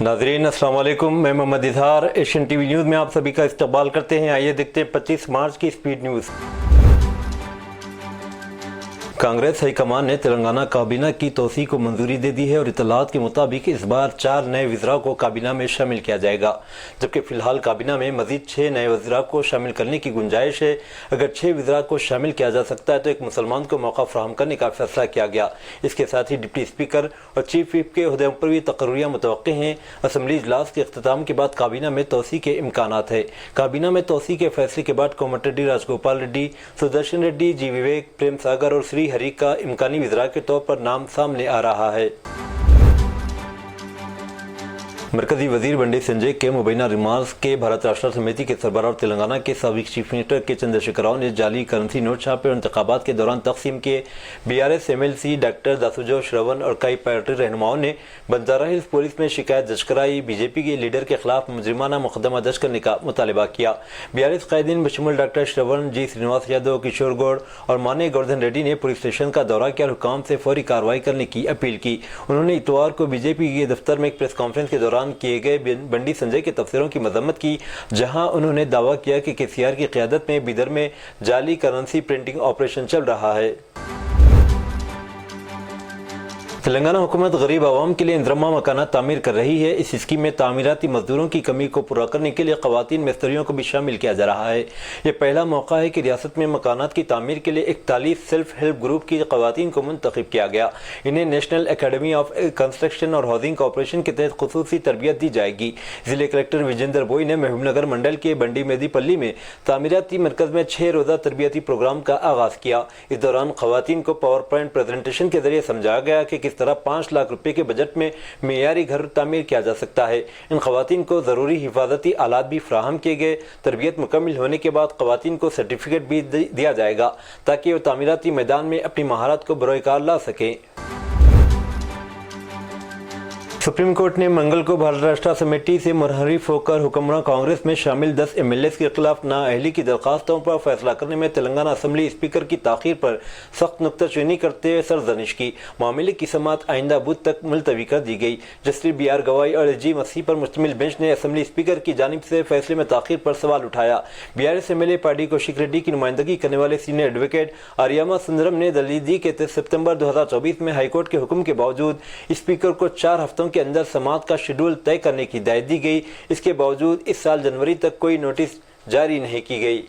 नाज़रीन अस्सलाम वालेकुम, मैं Mohammad Izhar Asian TV news में आप सभी का इस्तकबाल करते हैं। आइए देखते हैं 25 मार्च की स्पीड न्यूज़। कांग्रेस हाईकमान ने तेलंगाना काबीना की तोसी को मंजूरी दे दी है और इतलात के मुताबिक इस बार 4 नए वज़रा को काबीना में शामिल किया जाएगा, जबकि फ़िलहाल काबीना में मज़ीद 6 नए वज़रा को शामिल करने की गुंजाइश है। अगर 6 वज़रा को शामिल किया जा सकता है तो एक मुसलमान को मौका फराहम करने का फैसला किया गया। इसके साथ ही डिप्टी स्पीकर और चीफ व्हिप के ओहदों पर भी तकर्रियाँ मुतवक्किल हैं। असम्बली इजलास के अख्ताम के बाद काबीना में तोसी के इम्कानात है। काबीना में तोसी के फैसले के बाद कोमटिरेड्डी राजगोपाल रेड्डी, सुदर्शन रेड्डी, जी विवेक, प्रेम सागर और श्री हरि का इम्कानी वज़रा के तौर पर नाम सामने आ रहा है। मरकजी वजीर बंडी संजय के मुबैना रिमार्क्स के भारत राष्ट्र समिति के सरबराह और तेलंगाना के साबिक चीफ मिनिस्टर के चंद्रशेखर राव ने जाली करेंसी नोट छापे और इंतखाबात के दौरान तकसीम किए। BRS MLC डॉक्टर दासुजो श्रवण और कई पार्टी रहनुमाओं ने बंजारा हिल्स पुलिस में शिकायत दर्ज कराई। BJP के लीडर के खिलाफ मुजरिमाना मुकदमा दर्ज करने का मुतालबा किया। BRS कायदीन बशमुल डॉक्टर श्रवण, जी श्रीनिवास यादव, किशोर गौड़ और माने गोवर्धन रेड्डी ने पुलिस स्टेशन का दौरा किया और हुकाम से फौरी कार्रवाई करने की अपील की। उन्होंने इतवार को BJP के दफ्तर में एक प्रेस कॉन्फ्रेंस के दौरान किए गए बंडी संजय के तफसीरों की मजम्मत की, जहां उन्होंने दावा किया कि KCR की क़यादत में बिदर में जाली करेंसी प्रिंटिंग ऑपरेशन चल रहा है। तेलंगाना हुकूमत गरीब आवाम के लिए इंदरमा मकानात तामीर कर रही है। इस स्कीम में तामीराती मजदूरों की कमी को पूरा करने के लिए ख़वातीन मिस्त्रियों को भी शामिल किया जा रहा है। यह पहला मौका है कि रियासत में मकानात की तामीर के लिए 41 सेल्फ हेल्प ग्रुप की ख़वातीन को मुंतखब किया गया। इन्हें नेशनल एकेडमी ऑफ कंस्ट्रक्शन और हाउसिंग कॉर्पोरेशन के तहत खुसूसी तरबियत दी जाएगी। जिले कलेक्टर विजेंद्र बोई ने महबूबनगर मंडल के बंडी मेदीपल्ली में तामीराती मरकज में 6 रोज़ा तरबियती प्रोग्राम का आगाज़ किया। इस दौरान ख़वातीन को पावर पॉइंट प्रेजेंटेशन के जरिए समझाया गया कि किस तरह 5 लाख रुपए के बजट में मेयारी घर तामीर किया जा सकता है। इन खवातीन को जरूरी हिफाजती आलात भी फ्राहम किए गए। तरबियत मुकम्मल होने के बाद खवातीन को सर्टिफिकेट भी दिया जाएगा ताकि वो तामीराती मैदान में अपनी महारत को बरोकार ला सकें। सुप्रीम कोर्ट ने मंगल को भारत राष्ट्र समिति से मुनहरिफ होकर हुक्मरान कांग्रेस में शामिल 10 MLAs के खिलाफ नाअहली की दरखास्तों पर फैसला करने में तेलंगाना असम्बली स्पीकर की ताखीर पर सख्त नुक्ताचीनी करते हुए सरजनिश की। मामले की समाअत आइंदा बुध तक मुलतवी कर दी गई। जस्टिस BR गवाई और SG मसीह पर मुश्तमिल बेंच ने असम्बली स्पीकर की जानिब से फैसले में ताखीर पर सवाल उठाया। BRS MLA party Kaushik Reddy की नुमाइंदगी करने वाले सीनियर एडवोकेट आर्यामा सुंदरम ने दलील दी कि सितंबर 2024 में हाईकोर्ट के हुक्म के बावजूद स्पीकर को 4 हफ्तों के अंदर समाअत का शेड्यूल तय करने की हिदायत दी गई। इसके बावजूद इस साल जनवरी तक कोई नोटिस जारी नहीं की गई।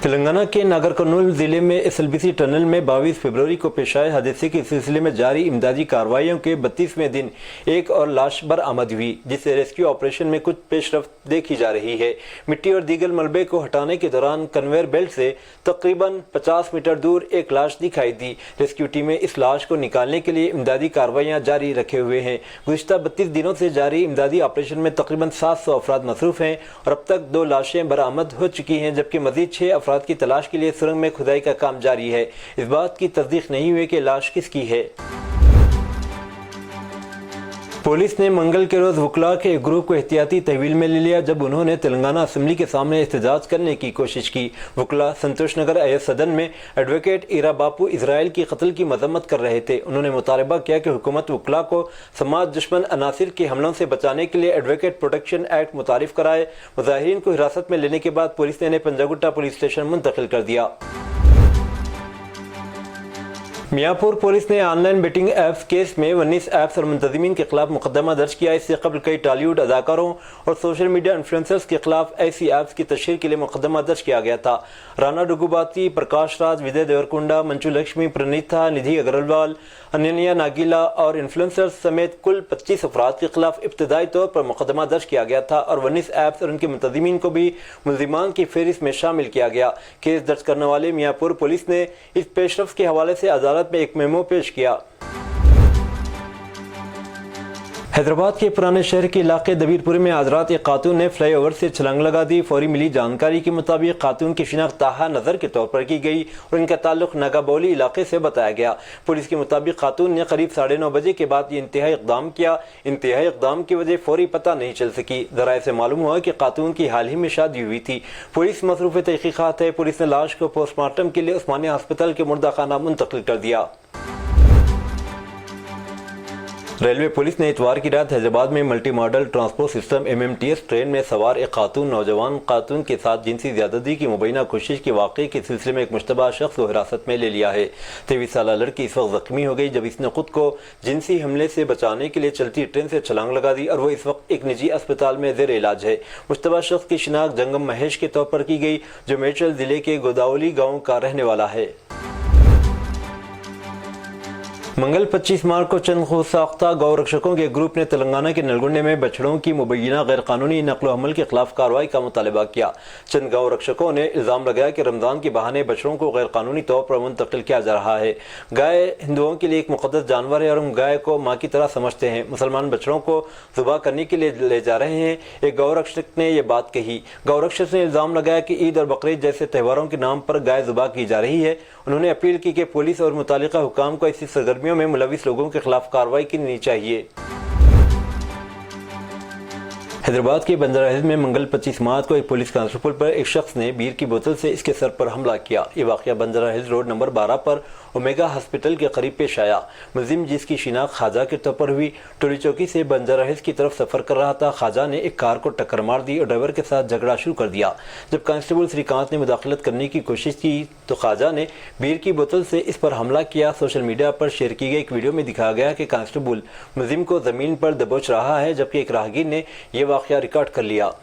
तेलंगाना के नागर कर्नूल जिले में SLBC टनल में 22 फरवरी को पेश आए हादसे के सिलसिले में जारी इमदादी कार्रवाइयों के 32वें दिन एक और लाश बरामद हुई, जिससे रेस्क्यू ऑपरेशन में कुछ पेशरफ्त देखी जा रही है। मिट्टी और दीगर मलबे को हटाने के दौरान कन्वेयर बेल्ट से तकरीबन 50 मीटर दूर एक लाश दिखाई दी। रेस्क्यू टीमें इस लाश को निकालने के लिए इमदादी कार्रवाइयाँ जारी रखे हुए हैं। गुज़िश्ता 32 दिनों से जारी इमदादी ऑपरेशन में तकरीबन 700 अफराद मसरूफ हैं और अब तक 2 लाशें बरामद हो चुकी हैं, जबकि मजीद 6 अफराद की तलाश के लिए सुरंग में खुदाई का काम जारी है। इस बात की तस्दीक नहीं हुई कि लाश किसकी है। पुलिस ने मंगल के रोज वकला के एक ग्रुप को एहतियाती तहवील में ले लिया जब उन्होंने तेलंगाना असम्बली के सामने एहतजाज करने की कोशिश की। वकला संतोष नगर अय्यद सदन में एडवोकेट ईरा बापू इजराइल की कत्ल की मजम्मत कर रहे थे। उन्होंने मुतालबा किया कि हुकूमत वकला को समाज दुश्मन अनासिर के हमलों से बचाने के लिए एडवोकेट प्रोटेक्शन एक्ट मुतारिफ कराए। मुजाहिरीन को हिरासत में लेने के बाद पुलिस ने इन्हें पंजागुट्टा पुलिस स्टेशन मुंतकिल कर दिया। मियाँपुर पुलिस ने ऑनलाइन बेटिंग ऐप्स केस में 19 ऐप्स और मुंतज़मीन के खिलाफ मुकदमा दर्ज किया। इससे कबल कई टॉलीवुड अदाकारों और सोशल मीडिया इन्फ्लुएंसर्स के खिलाफ ऐसी ऐप्स की तशहीर के लिए मुकदमा दर्ज किया गया था। राणा डुगुबाती, प्रकाश राज, विजय देवरकुंडा, मंचू लक्ष्मी, प्रणीता, निधि अग्रवाल, अनन्या नागीला और इन्फ्लुएंसर्स समेत कुल 25 अफराद के खिलाफ इब्तदाई तौर पर मुकदमा दर्ज किया गया था और 19 ऐप्स और उनके मुंतज़मीन को भी मुल्ज़िमान की फहरिस्त में शामिल किया गया। केस दर्ज करने वाले मियाँपुर पुलिस ने इस पेशरफ्त के हवाले से अदालत में एक मेमो पेश किया। हैदराबाद के पुराने शहर के इलाके दबीरपुर में आज रात एक खातून ने फ्लाईओवर से छलांग लगा दी। फौरी मिली जानकारी के मुताबिक खातून की शिनाख्त ताहा नजर के तौर पर की गई और इनका ताल्लुक नागाबौली इलाके से बताया गया। पुलिस के मुताबिक खातून ने करीब 9:30 बजे के बाद ये इंतहाई इक़दाम किया। इंतहाई इक़दाम की वजह फौरी पता नहीं चल सकी। ज़राए से मालूम हुआ कि खातून की हाल ही में शादी हुई थी। पुलिस मसरूफ़ तहक़ीक़ात है। पुलिस ने लाश को पोस्टमार्टम के लिए उस्मानिया अस्पताल के मुर्दा खाना मुंतकिल कर दिया। रेलवे पुलिस ने इतवार की रात हैदराबाद में multi modal transport system MMTS train में सवार एक नौजवान खातून के साथ जिनसी ज्यादती की मुबैना कोशिश के वाक़े के सिलसिले में एक मुश्तबा शख्स को हिरासत में ले लिया है। 23 साल लड़की इस वक्त जख्मी हो गई जब इसने खुद को जिनसी हमले से बचाने के लिए चलती ट्रेन से छलांग लगा दी और वो इस वक्त एक निजी अस्पताल में ज़ेर इलाज है। मुश्तबा शख्स की शिनाख्त जंगम महेश के तौर पर की गई जो मेडचल जिले के गोदावली गाँव का रहने वाला है। मंगल 25 मार्च को चंद खुद साख्ता गौ रक्षकों के ग्रुप ने तेलंगाना के नलगुंडे में बछड़ों की मुबैना गैर कानूनी नकलो हमल के खिलाफ कार्रवाई का मुतालबा किया। चंद गौ रक्षकों ने इल्ज़ाम लगाया कि रमज़ान के बहाने बछड़ों को गैर कानूनी तौर पर मुंतकिल किया जा रहा है। गाय हिंदुओं के लिए एक मुक़द्दस जानवर है और हम गाय को माँ की तरह समझते हैं। मुसलमान बछड़ों को ज़ुबा करने के लिए ले जा रहे हैं। एक गौ रक्षक ने यह बात कही। गौ रक्षक ने इल्ज़ाम लगाया कि ईद और बकरीद जैसे त्योहारों के नाम पर गाय ज़ुबा की जा रही है। उन्होंने अपील की कि पुलिस और मुतालिका हुकाम को ऐसी सरगर्मियों में मुलविस लोगों के खिलाफ कार्रवाई करनी चाहिए। हैदराबाद के बंजारा हिल्स में मंगल 25 मार्च को एक पुलिस कांस्टेबल पर एक शख्स ने बीयर की बोतल से इसके सर पर हमला किया। ये वाक़या बंजारा हिल्स रोड नंबर 12 पर ओमेगा हॉस्पिटल के करीब पेश आया। मुलजिम जिसकी शिनाख्त खाजा के तौर पर हुई टोली चौकी से बंजारा हिल्स की तरफ सफर कर रहा था। खाजा ने एक कार को टक्कर मार दी और ड्राइवर के साथ झगड़ा शुरू कर दिया। जब कांस्टेबल श्रीकांत ने मुदाखलत करने की कोशिश की तो खाजा ने बीयर की बोतल से इस पर हमला किया। सोशल मीडिया पर शेयर की गई एक वीडियो में दिखाया गया कि कांस्टेबल मुलजिम को जमीन पर दबोच रहा है जबकि एक राहगीर ने यह वाक़या रिकॉर्ड कर लिया।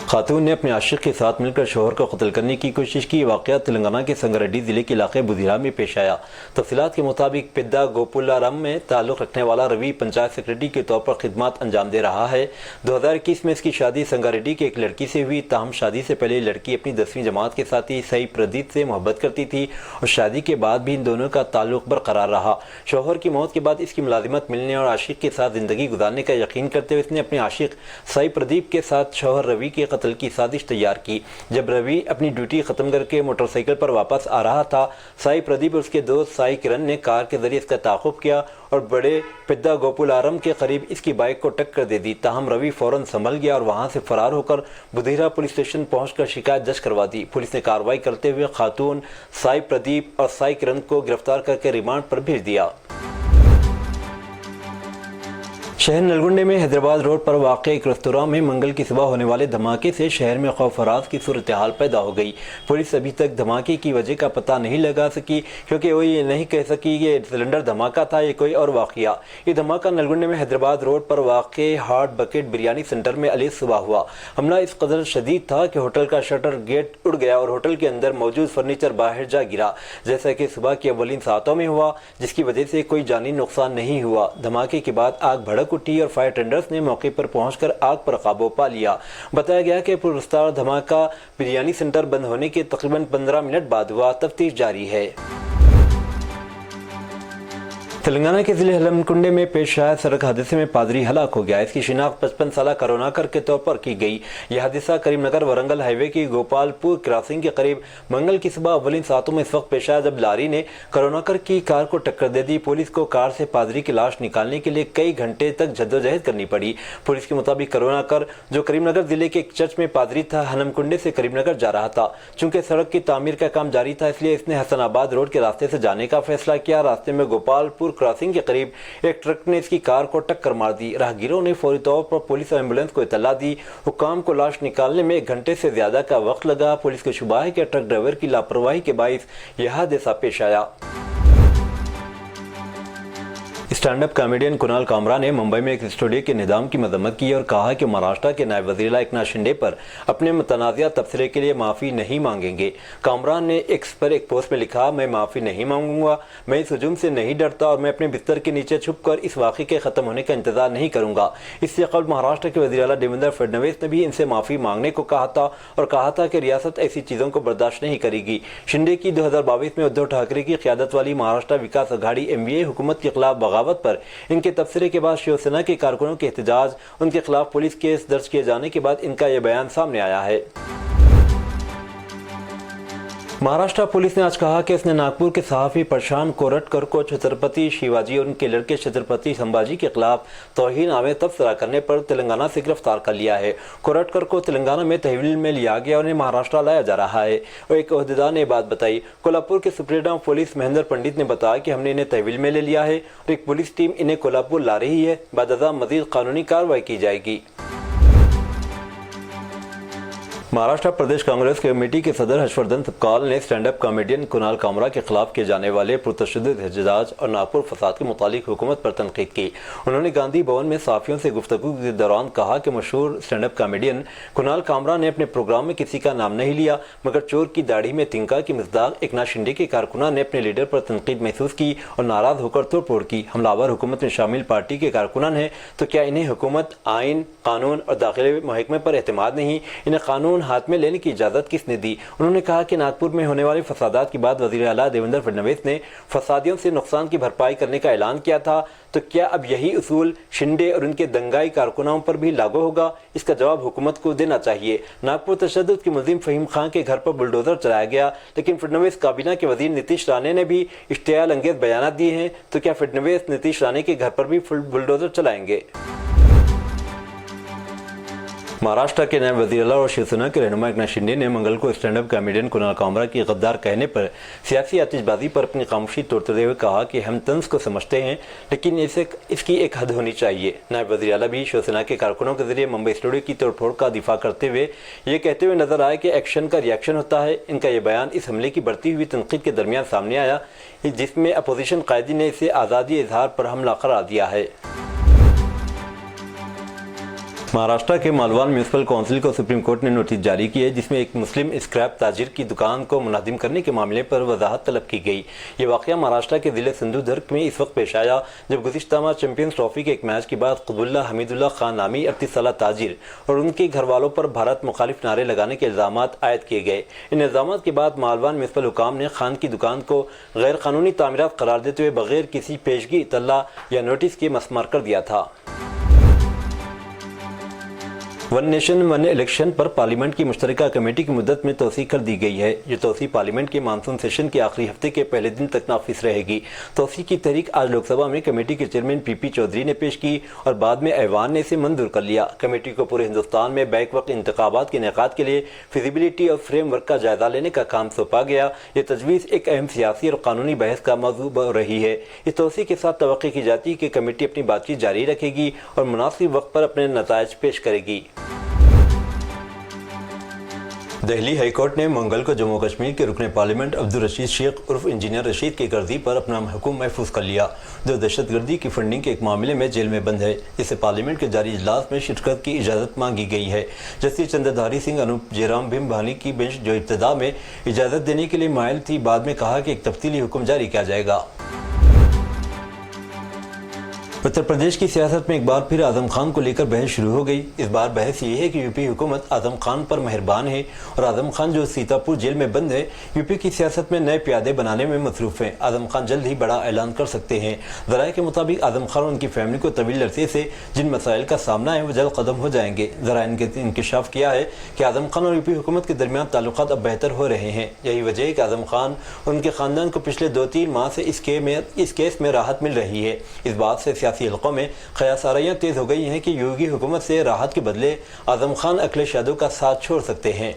खातून ने अपने आशिक के साथ मिलकर शोहर को कत्ल करने की कोशिश की। वाक़या तेलंगाना के संगारेड्डी जिले के इलाके बुधिरा में पेश आया। तफसीलात के मुताबिक पेद्दा गोपुलाराम में ताल्लुक़ रखने वाला रवि पंचायत सेक्रेटरी के तौर पर खिदमत अंजाम दे रहा है। 2021 में इसकी शादी संगारेड्डी की एक लड़की से हुई। ताहम शादी से पहले लड़की अपनी 10वीं जमात के साथी सई प्रदीप से मोहब्बत करती थी और शादी के बाद भी इन दोनों का ताल्लुक़ बरकरार रहा। शोहर की मौत के बाद इसकी मुलाजिमत मिलने और आशिक के साथ ज़िंदगी गुजारने का यकीन करते हुए इसने अपने आशिक सई प्रदीप के साथ शोहर रवि के कत्ल की साजिश तैयार की। जब रवि अपनी ड्यूटी खत्म करके मोटरसाइकिल पर वापस आ रहा था, साई प्रदीप और उसके दोस्त साई किरण ने कार के जरिए इसका ताक़ुब किया और बड़े पिद्दा गोपुलारम के करीब इसकी बाइक को टक्कर दे दी। ताहम रवि फौरन संभल गया और वहां से फरार होकर बुधिरा पुलिस स्टेशन पहुंचकर शिकायत दर्ज करवा दी। पुलिस ने कार्रवाई करते हुए खातून साई प्रदीप और साई किरण को गिरफ्तार करके रिमांड पर भेज दिया। शहर नलगुंडे में हैदराबाद रोड पर वाक़ एक रेस्तोरां में मंगल की सुबह होने वाले धमाके से शहर में खौफ फराज की सूरत हाल पैदा हो गई। पुलिस अभी तक धमाके की वजह का पता नहीं लगा सकी क्योंकि वो ये नहीं कह सकी ये सिलेंडर धमाका था या कोई और वाक़या। ये धमाका नलगुंडे में हैदराबाद रोड पर वाक़ हार्ट बकेट बिरयानी सेंटर में अली सुबह हुआ। हमला इस कदर शदीद था कि होटल का शटर गेट उड़ गया और होटल के अंदर मौजूद फर्नीचर बाहर जा गिरा, जैसा कि सुबह की अव्वलीन सातों में हुआ, जिसकी वजह से कोई जानी नुकसान नहीं हुआ। धमाके के बाद आग भड़क उठी और फायर टेंडर्स ने मौके पर पहुंचकर आग पर काबू पा लिया। बताया गया कि पुरस्कार धमाका बिरयानी सेंटर बंद होने के तकरीबन 15 मिनट बाद हुआ। तफ्तीश जारी है। तेलंगाना के जिले हलमकुंडे में पेश आए सड़क हादसे में पादरी हलाक हो गया। इसकी शिनाख्त 55 साला करुणाकर के तौर पर की गई। यह हादसा करीमनगर वरंगल हाईवे की गोपालपुर क्रॉसिंग के करीब मंगल की सुबह अव्वलीन सातों में इस वक्त पेश आया जब लारी ने करुणाकर की कार को टक्कर दे दी। पुलिस को कार से पादरी की लाश निकालने के लिए कई घंटे तक जद्दोजहद करनी पड़ी। पुलिस के मुताबिक करुणाकर जो करीमनगर जिले के एक चर्च में पादरी था, हलमकुंडे से करीमनगर जा रहा था। चूंकि सड़क की तामीर का काम जारी था इसलिए इसने हसनाबाद रोड के रास्ते से जाने का फैसला किया। रास्ते में गोपालपुर क्रॉसिंग के करीब एक ट्रक ने इसकी कार को टक्कर मार दी। राहगीरों ने फौरी तौर पर पुलिस और एम्बुलेंस को इत्तला दी। हुकाम को लाश निकालने में 1 घंटे से ज्यादा का वक्त लगा। पुलिस को शुबा है कि ट्रक ड्राइवर की लापरवाही के बाइस यह हादसा पेश आया। Stand up comedian Kunal Kamra ने मुंबई में एक स्टूडियो के निज़ाम की मजम्मत की और कहा कि महाराष्ट्र के नायब वज़ीर एकनाथ शिंदे पर अपने मुतनाज़िया तबसरे के लिए माफ़ी नहीं मांगेंगे। कामरा ने एक्स पर एक पोस्ट में लिखा, मैं माफ़ी नहीं मांगूंगा, मैं इस हुजूम से नहीं डरता और मैं अपने बिस्तर के नीचे छुपकर इस वाक़े के ख़त्म होने का इंतजार नहीं करूंगा। इससे कबल महाराष्ट्र के वज़ीर आला देवेंद्र फडणवीस ने भी इनसे माफ़ी मांगने को कहा था और कहा था कि रियासत ऐसी चीज़ों को बर्दाश्त नहीं करेगी। शिंदे की 2022 में उद्धव ठाकरे की क़यादत वाली महाराष्ट्र विकास आघाड़ी MVA हुकूमत के खिलाफ बगावत पर इनके तबसरे के बाद शिवसेना के कारकुनों के एहतजाज, उनके खिलाफ पुलिस केस दर्ज किए जाने के बाद इनका यह बयान सामने आया है। महाराष्ट्र पुलिस ने आज कहा कि उसने नागपुर के सहाफ़ी प्रशांत कोरटकर को छत्रपति शिवाजी और उनके लड़के छत्रपति संभाजी के खिलाफ तौहीन आमेज तबसरा करने पर तेलंगाना से गिरफ्तार कर लिया है। कोरटकर को तेलंगाना में तहवील में लिया गया और उन्हें महाराष्ट्र लाया जा रहा है। और एक ओहदेदार ने बात बताई। कोल्हापुर के सुप्रीडेंट ऑफ पुलिस महेंद्र पंडित ने बताया कि हमने इन्हें तहवील में ले लिया है और एक पुलिस टीम इन्हें कोल्हापुर ला रही है। बादशाह मजीद कानूनी कार्रवाई की जाएगी। महाराष्ट्र प्रदेश कांग्रेस कमेटी के सदर हर्षवर्धन सपकाल ने stand up comedian Kunal Kamra के खिलाफ किए जाने वाले पुरतशद्दुद एहतजाज और नागपुर फसाद के मुतालिक हुकूमत पर तनकीद की। उन्होंने गांधी भवन में सहाफियों से गुफ्तगू के दौरान कहा कि मशहूर stand up comedian Kunal Kamra ने अपने प्रोग्राम में किसी का नाम नहीं लिया, मगर चोर की दाढ़ी में तिनका की मज़दाक एकनाथ शिंदे के कारकुना ने अपने लीडर पर तनकीद महसूस की और नाराज होकर तोड़ फोड़ की। हमलावर हुकूमत में शामिल पार्टी के कारकुनान हैं, तो क्या इन्हें हुकूमत, आइन, कानून और दाखिले महकमे पर एतमाद नहीं? इन्हें कानून हाथ में लेने की इजाजत किसने दी? उन्होंने कहा कि नागपुर में होने वाले फसादात के बाद वज़ीर आला देवेंद्र फडणवीस ने फसादियों से नुकसान की भरपाई करने का ऐलान किया था, तो क्या अब यही उसूल शिंदे और उनके दंगाई कारकुनाओं पर भी लागू होगा? इसका जवाब हुकूमत को देना चाहिए। नागपुर तशद्दुद के मुलजिम फहीम खान के घर पर बुलडोजर चलाया गया, लेकिन फडणवीस काबीना के वजीर नीतीश राणे ने भी इश्तियाल अंगेज बयान दिए हैं, तो क्या फडणवीस नीतीश राणे के घर पर भी बुलडोजर चलाएंगे? महाराष्ट्र के नायब वज़ीर आला और शिवसेना के रहनुमा एकनाथ शिंदे ने मंगल को stand up comedian Kunal Kamra की गद्दार कहने पर सियासी आतिशबाजी पर अपनी खामोशी तोड़ते हुए कहा कि हम तंज को समझते हैं, लेकिन इसकी एक हद होनी चाहिए। नायब वज़ीर आला भी शिवसेना के कारकुनों के जरिए मुंबई स्टूडियो की तोड़फोड़ का दिफा करते हुए ये कहते हुए नजर आए कि एक्शन का रिएक्शन होता है। इनका ये बयान इस हमले की बढ़ती हुई तनकीद के दरमियान सामने आया, जिसमें अपोजिशन कायदी ने इसे आज़ादी इजहार पर हमला करार दिया है। महाराष्ट्र के मालवान म्यूनिसिपल काउंसिल को सुप्रीम कोर्ट ने नोटिस जारी की है, जिसमें एक मुस्लिम स्क्रैप ताजिर की दुकान को मुनादिम करने के मामले पर वजाहत तलब की गई। ये वाक़या महाराष्ट्र के ज़िले सिंधुदुर्ग में इस वक्त पेश आया जब गुज़िश्ता माह चैंपियंस ट्रॉफी के एक मैच के बाद क़ुतबुल्लाह हमीदुल्लाह खान नामी 38 साला ताजिर और उनके घर वालों पर भारत मुखालिफ नारे लगाने के इल्ज़ाम आयद किए गए। इन इल्ज़ाम के बाद मालवान म्यूनिसिपल हुकाम ने खान की दुकान को गैर कानूनी तामीरात करार देते हुए बगैर किसी पेशगी, इत्तला या नोटिस के मसमार कर दिया था। वन नेशन वन इलेक्शन पर पार्लियामेंट की मुश्तरका कमेटी की मुद्दत में तोसी कर दी गई है। ये तोसी पार्लियामेंट के मानसून सेशन के आखिरी हफ्ते के पहले दिन तक नाफिज रहेगी। तोसी की तहरीक आज लोकसभा में कमेटी के चेयरमैन पीपी चौधरी ने पेश की और बाद में ऐवान ने इसे मंजूर कर लिया। कमेटी को पूरे हिंदुस्तान में बैक वक्त इंतखाबात के इनेकाद के लिए फिजिबिलिटी और फ्रेमवर्क का जायजा लेने का काम सौंपा गया। ये तजवीज़ एक अहम सियासी और कानूनी बहस का मौजू रही है। इस तोसी के साथ तवक्की की जाती है कि कमेटी अपनी बातचीत जारी रखेगी और मुनासिब वक्त पर अपने नताइज पेश करेगी। दिल्ली हाई कोर्ट ने मंगल को जम्मू कश्मीर के रुकने पार्लियामेंट अब्दुल रशीद शेख उर्फ इंजीनियर रशीद की गर्दी पर अपना हुक्म महफूज कर लिया, जो दहशतगर्दी की फंडिंग के एक मामले में जेल में बंद है। इससे पार्लियामेंट के जारी इजलास में शिरकत की इजाज़त मांगी गई है। जस्टिस चंद्रधारी सिंह अनूप जयराम भीमभानी की बेंच, जो इब्तिदा में इजाज़त देने के लिए मायल थी, बाद में कहा कि एक तफ्सीली हुक्म जारी किया जाएगा। उत्तर प्रदेश की सियासत में एक बार फिर आजम खान को लेकर बहस शुरू हो गई। इस बार बहस ये है कि यूपी हुकूमत आजम खान पर मेहरबान है और आजम खान जो सीतापुर जेल में बंद है, यूपी की सियासत में नए प्यादे बनाने में मसरूफ़ हैं। आजम खान जल्द ही बड़ा ऐलान कर सकते हैं। ज़राए के मुताबिक आजम खान और उनकी फैमिली को तवील अरसे से जिन मसाइल का सामना है वो जल्द क़दम हो जाएंगे। ज़राए ने इंकशाफ किया है कि आजम खान और यूपी हुकूमत के दरमियान ताल्लुकात अब बेहतर हो रहे हैं। यही वजह है कि आजम खान और उनके ख़ानदान को पिछले 2-3 माह से इस केस में राहत मिल रही है। इस बात से सियासी हलकों में क़यासारियाँ तेज़ हो गई हैं कि योगी हुकूमत से राहत के बदले आजम खान अखिलेश यादव का साथ छोड़ सकते हैं।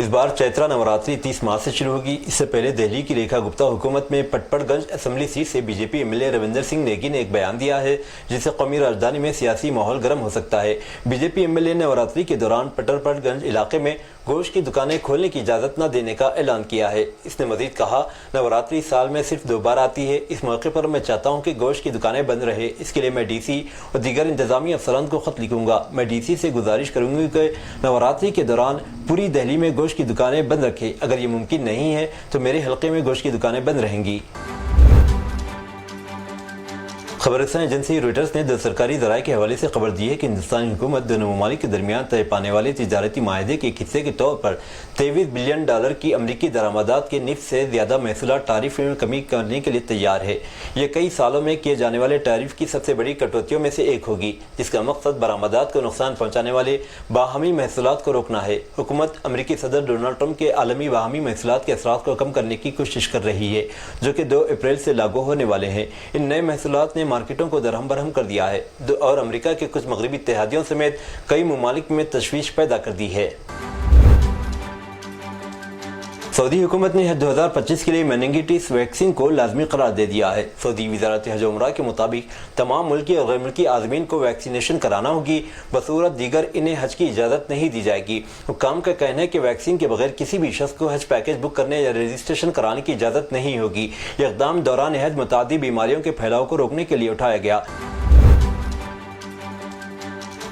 इस बार चैत्रा नवरात्रि 30 मार्च से शुरू होगी। इससे पहले दिल्ली की रेखा गुप्ता हुकूमत में पटपड़गंज असेंबली सीट से बीजेपी एमएलए रविंदर सिंह नेगी ने एक बयान दिया है, जिससे कौमी राजधानी में सियासी माहौल गर्म हो सकता है। बीजेपी एमएलए ने नवरात्रि के दौरान पटपड़गंज इलाके में गोश्त की दुकानें खोलने की इजाज़त न देने का ऐलान किया है। इसने मजीद कहा, नवरात्रि साल में सिर्फ 2 बार आती है। इस मौके पर मैं चाहता हूँ कि गोश्त की दुकानें बंद रहे। इसके लिए मैं डीसी और दीगर इंतजामी अफसरान को ख़त लिखूंगा। मैं डीसी से गुजारिश करूँगी कि नवरात्रि के दौरान पूरी दिल्ली में गोश्त की दुकानें बंद रखें। अगर ये मुमकिन नहीं है तो मेरे हल्के में गोश्त की दुकानें बंद रहेंगी। खबरसां एजेंसी रॉयटर्स ने दो सरकारी ज़राए के हवाले से खबर दी है कि हिंदुस्तानी हुकूमत दोनों ममालिक के दरमियान तय पाने वाले तिजारती माहदे के एक हिस्से के तौर पर $23 बिलियन की अमरीकी दरामदात के निफ्स से ज़्यादा महसूलात टैरिफ में कमी करने के लिए तैयार है। ये कई सालों में किए जाने वाले टैरिफ की सबसे बड़ी कटौतियों में से एक होगी, जिसका मकसद बरामदात को नुकसान पहुँचाने वाले बाहमी महसूलात को रोकना है। हुकूमत अमरीकी सदर डोनाल्ड ट्रंप के आलमी बाहमी महसूलात के असरात को कम करने की कोशिश कर रही है, जो कि 2 अप्रैल से लागू होने वाले हैं। इन नए महसूलात ने मार्केटों को दरहम बरहम कर दिया है और अमेरिका के कुछ मगरबी इत्तेहादियों समेत कई ममालिक में तशवीश पैदा कर दी है। सऊदी हुकूमत ने 2025 के लिए मेनिंगिटिस वैक्सीन को लाजमी करार दे दिया है। सऊदी वज़ारत हज व उम्रा के मुताबिक तमाम मुल्की और गैर मुल्की आज़मीन को वैक्सीनेशन कराना होगी, बसूरत दीगर इन्हें हज की इजाज़त नहीं दी जाएगी। हुक्काम का कहना है कि वैक्सीन के बगैर किसी भी शख्स को हज पैकेज बुक करने या रजिस्ट्रेशन कराने की इजाज़त नहीं होगी। यह इक़दाम दौरान हज मुतादी बीमारियों के फैलाव को रोकने के लिए उठाया गया।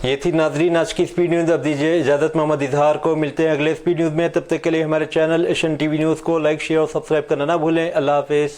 ये थी नाजरीन आज की स्पीड न्यूज़। अब दीजिए इजाज़त मोहम्मद इजहार को। मिलते हैं अगले स्पीड न्यूज़ में। तब तक के लिए हमारे चैनल एशियन टीवी न्यूज़ को लाइक शेयर और सब्सक्राइब करना ना भूलें। अल्लाह हाफिज़।